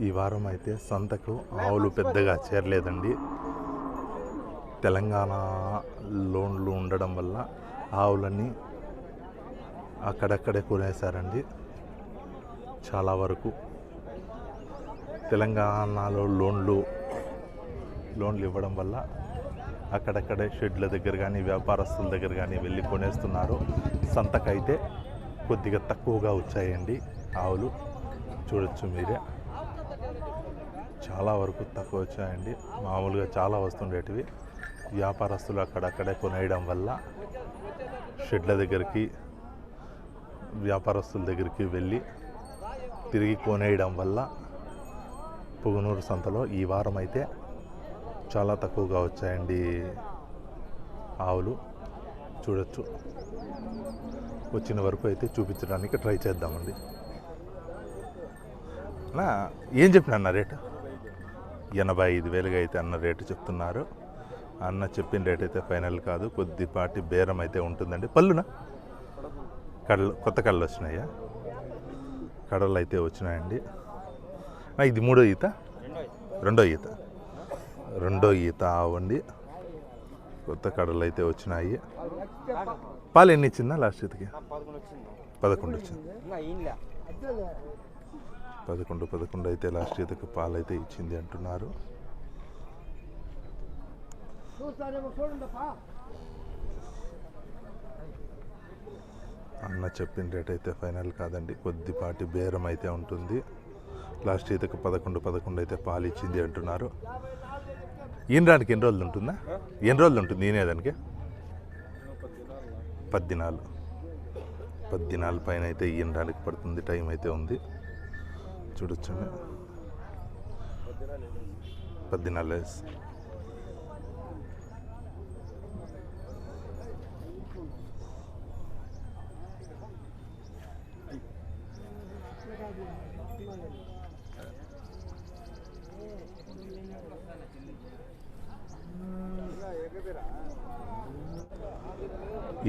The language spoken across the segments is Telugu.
ఈ వారం అయితే సంతకు ఆవులు పెద్దగా చేరలేదండి. తెలంగాణ లోన్లు ఉండడం వల్ల ఆవులన్నీ అక్కడక్కడే కొనేశారండి. చాలా వరకు తెలంగాణలో లోన్లు ఇవ్వడం వల్ల అక్కడక్కడే షెడ్ల దగ్గర కానీ వ్యాపారస్తుల దగ్గర కానీ వెళ్ళి కొనేస్తున్నారు. సంతకైతే కొద్దిగా తక్కువగా వచ్చాయండి ఆవులు. చూడొచ్చు మీరే, చాలా వరకు తక్కువ వచ్చాయండి. మామూలుగా చాలా వస్తుండేటివి. వ్యాపారస్తులు అక్కడక్కడే కొనేయడం వల్ల షెడ్ల దగ్గరికి వ్యాపారస్తుల దగ్గరికి వెళ్ళి తిరిగి కొనేయడం వల్ల పుంగనూరు సంతలో ఈ వారం అయితే చాలా తక్కువగా వచ్చాయండి ఆవులు. చూడొచ్చు, వచ్చిన వరకు అయితే చూపించడానికి ట్రై చేద్దామండి. ఏం చెప్పిన అన్న రేటు? 85,000 అయితే అన్న రేటు చెప్తున్నారు. అన్న చెప్పిన రేట్ అయితే ఫైనల్ కాదు, కొద్దిపాటి బేరం అయితే ఉంటుందండి. పళ్ళునా కళ్ళు, కొత్త కళ్ళు వచ్చినాయా? కడలు అయితే వచ్చినాయండి. ఇది మూడో ఈత, రెండో ఈత ఆవండి. కొత్త కడలు అయితే వచ్చినాయి. పాలు ఎన్ని ఇచ్చిందా లాస్ట్ ఈతకి? 11 వచ్చింది. 11 అయితే లాస్ట్ ఈతకి పాలు అయితే ఇచ్చింది అంటున్నారు. అన్న చెప్పిన రేట్ అయితే ఫైనల్ కాదండి, కొద్దిపాటి బేరం అయితే ఉంటుంది. లాస్ట్ ఈతకు 11 అయితే పాలు ఇచ్చింది అంటున్నారు. ఈనడానికి ఎన్ని రోజులు ఉంటుందా? ఎన్ని రోజులు ఉంటుంది ఈనేదానికి? 10 దినాల పైన అయితే ఈనడానికి పడుతుంది. టైం అయితే ఉంది. చూడొచ్చండి, 10 దినాలు.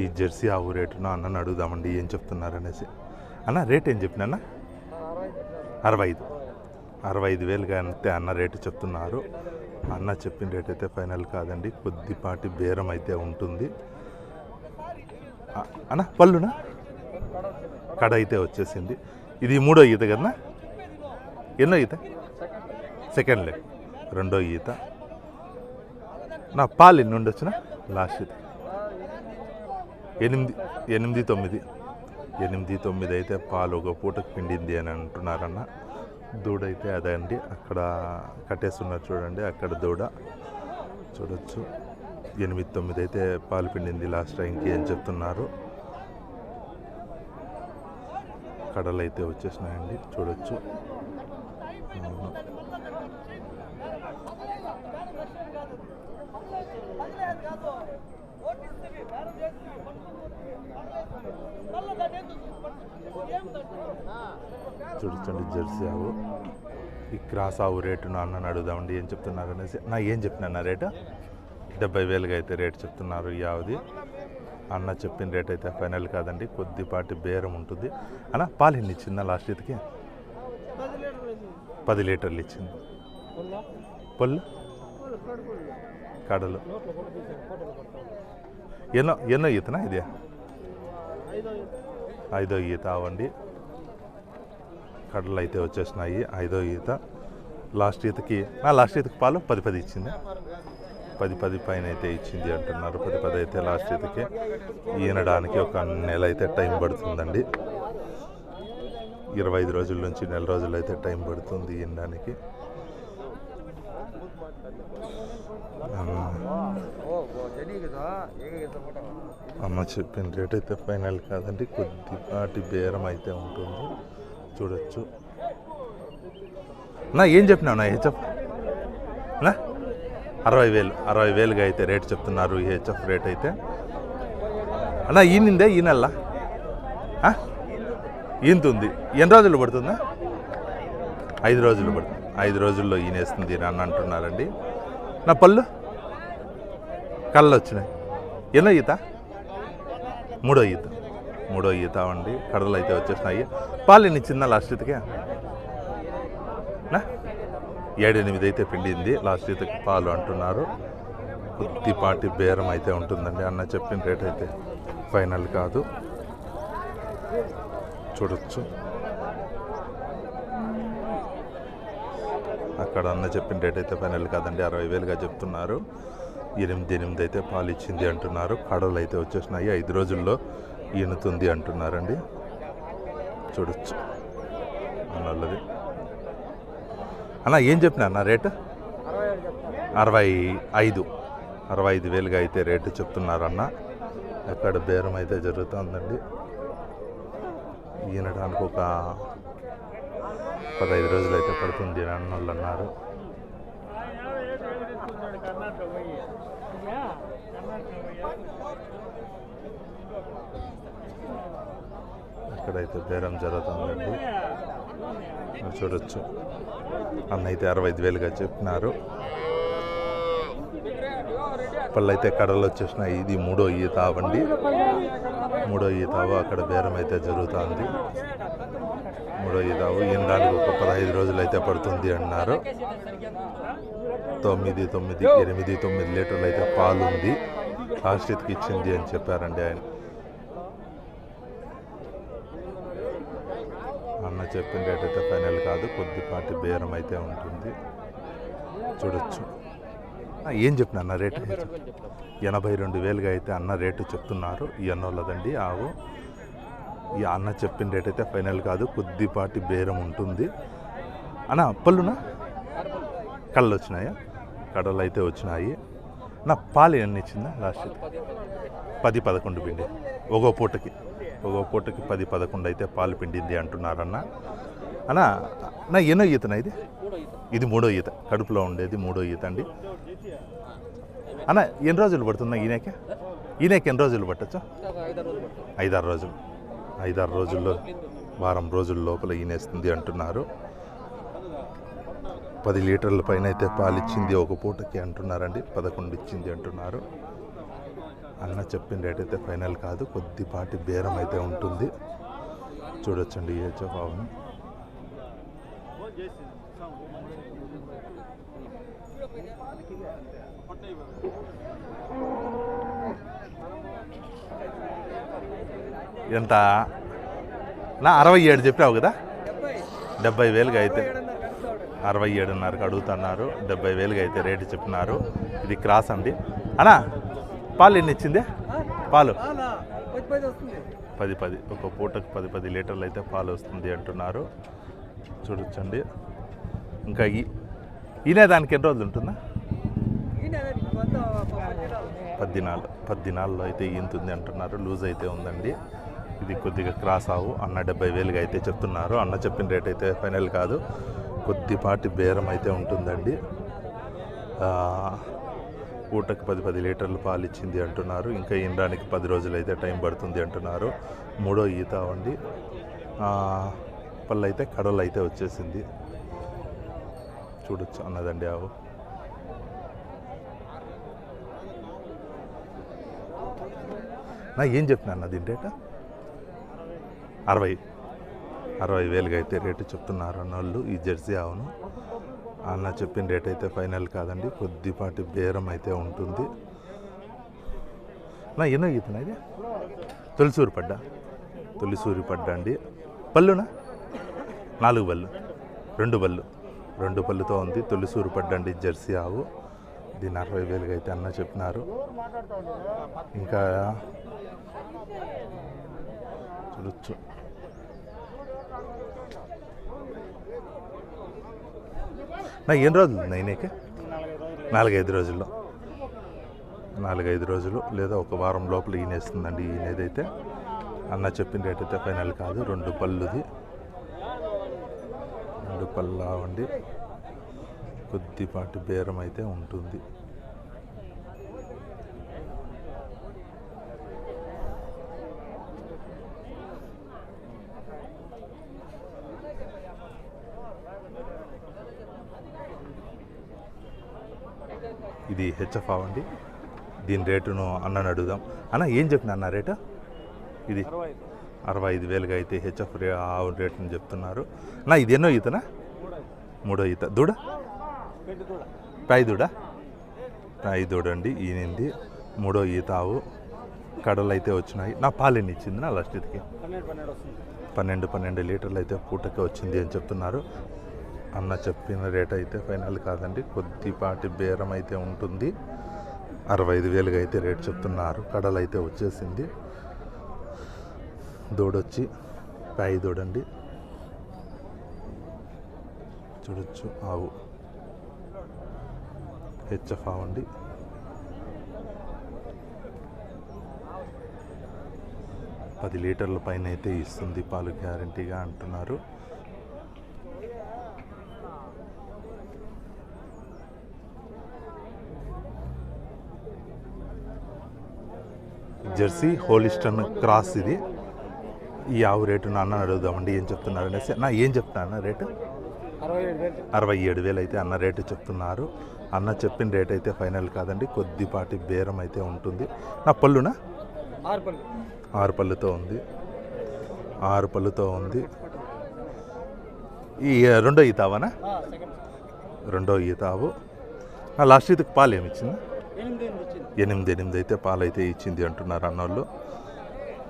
ఈ జెర్సీ ఆవు రేటును అన్నను అడుగుదామండి ఏం చెప్తున్నారు అనేసి. అన్న రేట్ ఏం చెప్పిన అన్న? 65,000 అంతే అన్న రేటు చెప్తున్నారు. అన్న చెప్పిన రేట్ అయితే ఫైనల్ కాదండి, కొద్దిపాటి బేరం అయితే ఉంటుంది. అన్న పళ్ళునా కడ అయితే వచ్చేసింది. ఇది మూడో ఈత కదన్నా? ఎన్నో ఈత? సెకండ్ లెగ్, రెండో ఈత. నా పాలు ఎన్ని ఉండొచ్చున? లాస్ట్ ఈత 8-9 అయితే పాలు ఒక పూటకు పిండింది అని అంటున్నారన్న. దూడ అయితే అదే అండి, అక్కడ కట్టేస్తున్నారు చూడండి, అక్కడ దూడ. చూడొచ్చు, 8-9 అయితే పాలు పిండింది లాస్ట్ టైంకి అని చెప్తున్నారు. కడలు అయితే వచ్చేసినాయండి, చూడొచ్చు. చూడండి జెర్సీ ఆవు. ఈ క్రాస్ ఆవు రేటును అన్నని అడుగుదామండి ఏం చెప్తున్నారు అనేసి. ఏం చెప్పిన రేటు? 70,000 అయితే రేటు చెప్తున్నారు ఈ ఆవుది. అన్న చెప్పిన రేట్ అయితే ఫైనల్ కాదండి, కొద్దిపాటి బేరం ఉంటుంది. అన్న పాలు ఎన్ని ఇచ్చిందా లాస్ట్ ఈతకి? 10 లీటర్లు ఇచ్చింది. పళ్ళు కడలు ఎన్నో ఈతనా? ఇది 5వ ఈత అవండి. కడలు అయితే వచ్చేసినాయి, 5వ ఈత. లాస్ట్ ఈతకి పాలు 10 ఇచ్చింది. 10 పైన అయితే ఇచ్చింది అంటున్నారు. 10 అయితే లాస్ట్ ఈతకి. ఈనడానికి ఒక నెల అయితే టైం పడుతుందండి. 25 రోజుల నుంచి నెల రోజులు అయితే టైం పడుతుంది ఈనడానికి. అమ్మ చెప్పిన రేట్ అయితే ఫైనల్ కాదండి, కొద్దిపాటి బేరం అయితే ఉంటుంది. చూడొచ్చు. ఏం చెప్పినావు హెచ్ఎఫ్? 60,000 అయితే రేట్ చెప్తున్నారు ఈ హెచ్ఎఫ్ రేట్ అయితే. ఈనిందే ఈ నెల ఈనుతుంది. ఎన్ని రోజులు పడుతుందా? 5 రోజులు పడుతుంది. 5 రోజుల్లో ఈనేస్తుంది అని అంటున్నారండి. నా పళ్ళు కళ్ళు వచ్చినాయి. ఎన్నో ఈత? మూడో ఈత అండి. కడలు అయితే వచ్చేసినాయి. పాలు ఎన్ని ఇచ్చిందా లాస్ట్ ఈతకి? నా 7-8 అయితే పిండింది. లాస్ట్ ఈతకి పాలు అంటున్నారు. కొద్దిపాటి బేరం అయితే ఉంటుందండి. అన్న చెప్పిన రేట్ అయితే ఫైనల్ కాదు. చూడొచ్చు అక్కడ అన్న చెప్పిన రేట్ అయితే ఫైనల్ కాదండి. 60,000గా చెప్తున్నారు. 8 అయితే పాలు ఇచ్చింది అంటున్నారు. కడలు అయితే వచ్చేసినాయి. 5 రోజుల్లో ఈనుతుంది అంటున్నారండి. చూడొచ్చు అన్నది. అన్న ఏం చెప్పినా అన్న రేటు? 65,000గా అయితే రేటు చెప్తున్నారన్న. అక్కడ బేరం అయితే జరుగుతుందండి. ఈనడానికి ఒక 15 రోజులు అయితే పడుతుంది అని వాళ్ళు అన్నారు. ఇక్కడైతే బేరం జరుగుతుందండి. చూడొచ్చు అన్న అయితే 65,000గా చెప్పినారు. పళ్ళు అయితే కడలు వచ్చేసినాయి. ఇది 3వ ఈత అవ్వండి. 3వ ఈతావు అక్కడ బేరం అయితే జరుగుతుంది. 3వ ఈతావు ఈనడానికి ఒక 15 రోజులు అయితే పడుతుంది అన్నారు. 8-9 లీటర్లు అయితే పాలు ఉంది. లాస్ట్ ఈతకి ఇచ్చింది అని చెప్పారండి ఆయన. అన్న చెప్పిన రేట్ అయితే ఫైనల్ కాదు. కొద్దిపాటి బేరం అయితే ఉంటుంది. చూడొచ్చు ఏం చెప్పిన అన్న రేటు? 82,000గా అయితే అన్న రేటు చెప్తున్నారు. ఈ అన్నోళ్ళదండి ఆవు. ఈ అన్న చెప్పిన రేట్ అయితే ఫైనల్ కాదు. కొద్దిపాటి బేరం ఉంటుంది. అన్న పళ్ళునా కళ్ళు వచ్చినాయా? కడలు అయితే వచ్చినాయి. నా పాలు ఎన్ని ఇచ్చిందా లాస్ట్? 10-11 పిండి. ఒగో పూటకి 10-11 అయితే పాలు పిండింది అంటున్నారన్న. అన్న నా ఎన్నో ఈతనా ఇది? ఇది 3వ ఈత. కడుపులో ఉండేది 3వ ఈత అండి. అన్న ఎన్ని రోజులు పడుతుందా ఈయనకి ఎన్ని రోజులు పట్టచ్చు? 5-6 రోజులు. 5-6 రోజుల్లో వారం రోజుల లోపల ఈనేస్తుంది అంటున్నారు. 10 లీటర్ల పైన అయితే పాలు ఇచ్చింది ఒక పూటకి అంటున్నారండి. 11 ఇచ్చింది అంటున్నారు. అన్న చెప్పిన రేట్ అయితే ఫైనల్ కాదు. కొద్దిపాటి బేరం అయితే ఉంటుంది. చూడొచ్చండి ఏ బాగుంది. ఎంత నా 67 చెప్పావు కదా? 70,000గా అయితే 67.5కి అడుగుతున్నారు. 70,000గా అయితే రేటు చెప్పినారు. ఇది క్రాస్ అండి. అన్నా పాలు ఎన్ని ఇచ్చింది? పాలు 10 ఒక పూటకు 10 లీటర్లు అయితే పాలు వస్తుంది అంటున్నారు. చూడొచ్చండి. ఇంకా ఈయనే దానికి ఎన్ని రోజులు ఉంటుందా? 14 అయితే ఈంతుంది అంటున్నారు. లూజ్ అయితే ఉందండి. ఇది కొద్దిగా క్రాస్ ఆవు. అన్న 70,000గా అయితే చెప్తున్నారు. అన్న చెప్పిన రేట్ అయితే ఫైనల్ కాదు. కొద్దిపాటి బేరం అయితే ఉంటుందండి. పూటకి 10 లీటర్లు పాలు ఇచ్చింది అంటున్నారు. ఇంకా ఈనడానికి 10 రోజులు అయితే టైం పడుతుంది అంటున్నారు. 3వ ఈత అండి. పళ్ళు అయితే కడలు అయితే వచ్చేసింది. చూడొచ్చు అన్నదండి ఆవు. నా ఏం చెప్పినా అన్న దీని రేట? 60,000గా అయితే రేటు చెప్తున్నారు అన్నోళ్ళు. ఈ జెర్సీ ఆవును అన్న చెప్పిన రేట్ అయితే ఫైనల్ కాదండి. కొద్దిపాటి బేరం అయితే ఉంటుంది. నా ఎన్నో ఈతనా ఇది? తొలిసూరి పడ్డ అండి. పళ్ళునా 4 పళ్ళు, 2 పళ్ళుతో ఉంది. తొలిసూరి పడ్డండి జెర్సీ ఆవు. దీన్ని 60,000గా అయితే అన్న చెప్పినారు. ఇంకా చూడొచ్చు నా ఎన్ని రోజులు ఉంది అయినాక? 4-5 రోజుల్లో. 4-5 రోజులు లేదా ఒక వారం లోపల ఈనేస్తుందండి. ఈనేదైతే అన్న చెప్పిన రేట్ అయితే ఫైనల్ కాదు. 2 పళ్ళుది. 2 పళ్ళు అవండి. కొద్దిపాటి బేరం అయితే ఉంటుంది. ఇది హెచ్ఎఫ్ అవ్వండి. దీని రేటును అన్నని అడుగుదాం. అన్న ఏం చెప్పిన అన్న రేటు? ఇది 65,000గా అయితే హెచ్ఎఫ్ ఆవు రేటుని చెప్తున్నారు. నా ఇది ఎన్నో ఈతనా? మూడో ఈత దూడ పాయి దూడ అండి ఈనింది. మూడో ఈత ఆవు. కడలు అయితే వచ్చినాయి. నా పాలు ఎన్ని ఇచ్చింది నా లాస్ట్ ఇదికి 12 లీటర్లు అయితే పూటకి వచ్చింది అని చెప్తున్నారు. అన్న చెప్పిన రేట్ అయితే ఫైనల్ కాదండి, కొద్దిపాటి బేరం అయితే ఉంటుంది. 65,000 అయితే రేట్ చెప్తున్నారు. కడలు అయితే వచ్చేసింది. దూడొచ్చి పాయి దూడండి, చూడొచ్చు. ఆవు హెచ్ఎఫ్ ఆవండి. పది లీటర్ల పైన అయితే ఇస్తుంది పాలు గ్యారంటీగా అంటున్నారు. జెర్సీ హోలిస్టన్ క్రాస్ ఇది. ఈ ఆవు రేటు నాన్న అడుగుదామండి ఏం చెప్తున్నారు అనేసి. నా ఏం చెప్తున్నా రేటు 67,000 అయితే అన్న రేటు చెప్తున్నారు. అన్న చెప్పిన రేట్ అయితే ఫైనల్ కాదండి, కొద్దిపాటి బేరం అయితే ఉంటుంది. నా పళ్ళునా 6 పళ్ళుతో ఉంది. 6 పళ్ళుతో ఉంది. ఈ రెండో ఈతావనా? రెండో ఈతావు. నా లాస్ట్ ఈతకు పాలు ఏమి ఇచ్చింది? 8 అయితే పాలు అయితే ఇచ్చింది అంటున్నారు అన్నోళ్ళు.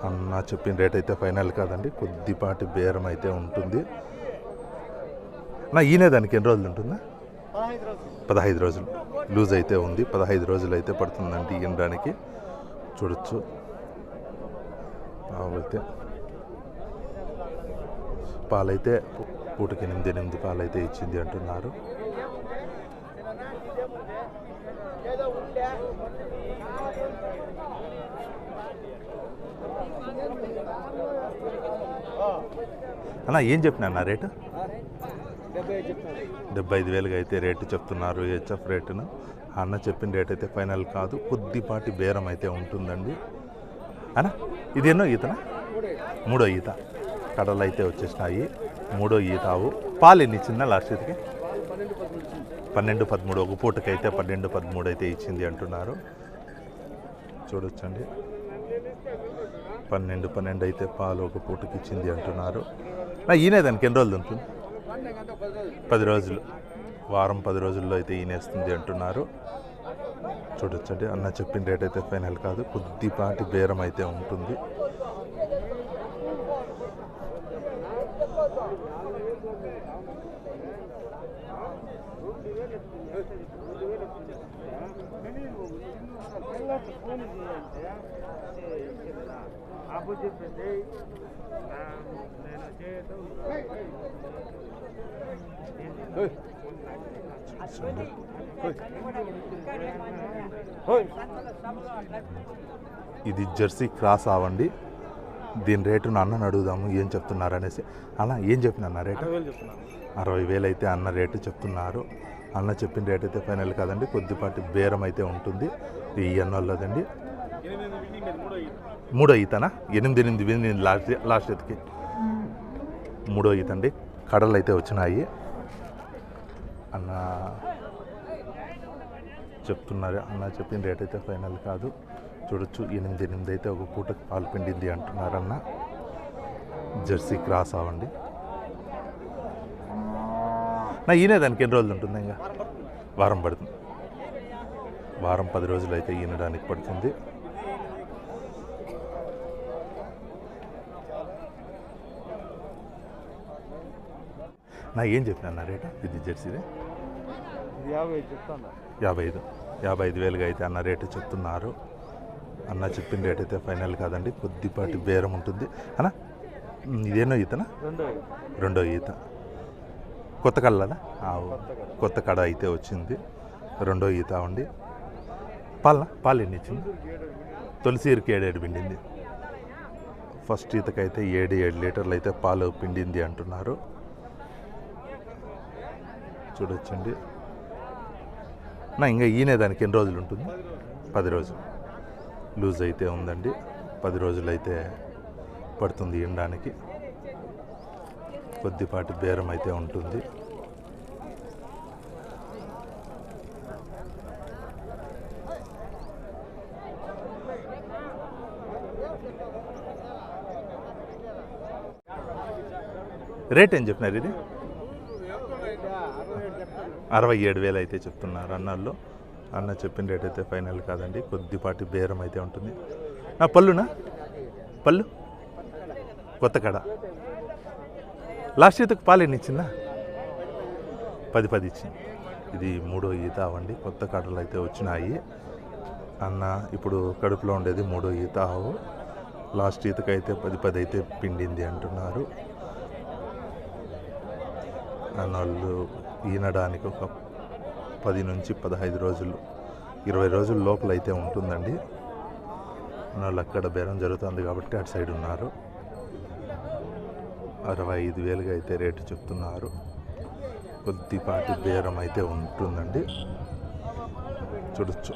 అన్న చెప్పిన రేట్ అయితే ఫైనల్ కాదండి, కొద్దిపాటి బేరం అయితే ఉంటుంది. నా ఈయనే దానికి ఎన్ని రోజులు ఉంటుందా? 15 రోజులు లూజ్ అయితే ఉంది. 15 రోజులు అయితే పడుతుందండి ఈయనడానికి. చూడొచ్చు. అయితే పాలైతే పూటకి 8 పాలైతే ఇచ్చింది అంటున్నారు. అన్న ఏం చెప్పినా అన్న రేటు? 75,000 అయితే రేటు చెప్తున్నారు హెచ్ఎఫ్ రేటును. అన్న చెప్పిన రేట్ అయితే ఫైనల్ కాదు, కొద్దిపాటి బేరం అయితే ఉంటుందండి. అన్న ఇది ఎన్నో ఈతనా? మూడో ఈత. కడలు అయితే వచ్చేసినాయి. మూడో ఈతావు. పాలు ఎన్ని ఇచ్చిందా లాస్ట్ ఈతకి? 12-13. ఒక పూటకైతే 12-13 అయితే ఇచ్చింది అంటున్నారు. చూడొచ్చండి. 12 అయితే పాలు ఒక పూటకి ఇచ్చింది అంటున్నారు. ఈయనే దానికి ఎన్ని రోజులు ఉంటుంది? 10 రోజులు. వారం 10 రోజుల్లో అయితే ఈనేస్తుంది అంటున్నారు. చూడొచ్చండి. అన్న చెప్పిన రేట్ అయితే ఫైనల్ కాదు, కొద్దిపాటి బేరం అయితే ఉంటుంది. ఇది జెర్సీ క్రాస్ ఆవండి. దీని రేటు అన్నను అడుగుదాము ఏం చెప్తున్నారు అనేసి. అలా ఏం చెప్పిన అన్న రేటు? 60,000 అయితే అన్న రేటు చెప్తున్నారు. అన్న చెప్పిన రేట్ అయితే ఫైనల్ కాదండి, కొద్దిపాటి బేరం అయితే ఉంటుంది. ఈ అన్నోళ్ళదండి. మూడో ఈతనా? 8 లాస్ట్ ఎత్తుకి మూడో ఈత అండి. కడలు అయితే వచ్చినాయి అన్న చెప్తున్నారు. అన్న చెప్పిన రేట్ అయితే ఫైనల్ కాదు. చూడొచ్చు. 8 అయితే ఒక పూటకి పాలు పిండింది అంటున్నారు అన్న. జెర్సీ క్రాస్ అవ్వండి. నా ఈయన దానికి ఎన్ని రోజులు ఉంటుంది? ఇంకా వారం పడుతుంది. వారం 10 రోజులు అయితే ఈనడానికి పడుతుంది. నా ఏం చెప్పినా రేటు? ఇది జెర్సీదే 55,000 అయితే అన్న రేటు చెప్తున్నారు. అన్న చెప్పిన రేట్ అయితే ఫైనల్ కాదండి, కొద్దిపాటి బేరం ఉంటుంది. అన్న ఇదేనో ఈతనా? రెండో ఈత. కొత్త కళ్ళదా? కొత్త కడ అయితే వచ్చింది. రెండో ఈత అండి. పాలు ఎన్ని ఇచ్చింది? తొలిసీరికి 7 పిండింది. ఫస్ట్ ఈతకైతే 7 లీటర్లు అయితే పాలు పిండింది అంటున్నారు. చూడొచ్చండి. నా ఇంకా ఈయనే దానికి ఎన్ని రోజులు ఉంటుంది? 10 రోజులు లూజ్ అయితే ఉందండి. 10 రోజులు అయితే పడుతుంది ఎండడానికి. కొద్దిపాటి బేరం అయితే ఉంటుంది. రేట్ ఏం చెప్పినారు ఇది? 67,000 అయితే చెప్తున్నారు అన్నాళ్ళు. అన్న చెప్పిన రేట్ అయితే ఫైనల్ కాదండి, కొద్దిపాటి బేరం అయితే ఉంటుంది. నా పళ్ళునా పళ్ళు కొత్త కడ లాస్ట్ ఈతకు పాలు ఎన్ని ఇచ్చిందా? 10 ఇచ్చింది. ఇది 3వ ఈత అవండి. కొత్త కడలు అయితే వచ్చినాయి. అన్న ఇప్పుడు కడుపులో ఉండేది 3వ ఈత ఆవు. లాస్ట్ ఈతకైతే 10 అయితే పిండింది అంటున్నారు. అన్నోళ్ళు ఈనడానికి ఒక 10 నుంచి 15 రోజులు 20 రోజుల లోపల అయితే ఉంటుందండి. వాళ్ళు అక్కడ బేరం జరుగుతుంది కాబట్టి అటు సైడ్ ఉన్నారు. 65,000గా అయితే రేటు చెప్తున్నారు. కొద్దిపాటి బేరం అయితే ఉంటుందండి, చూడొచ్చు.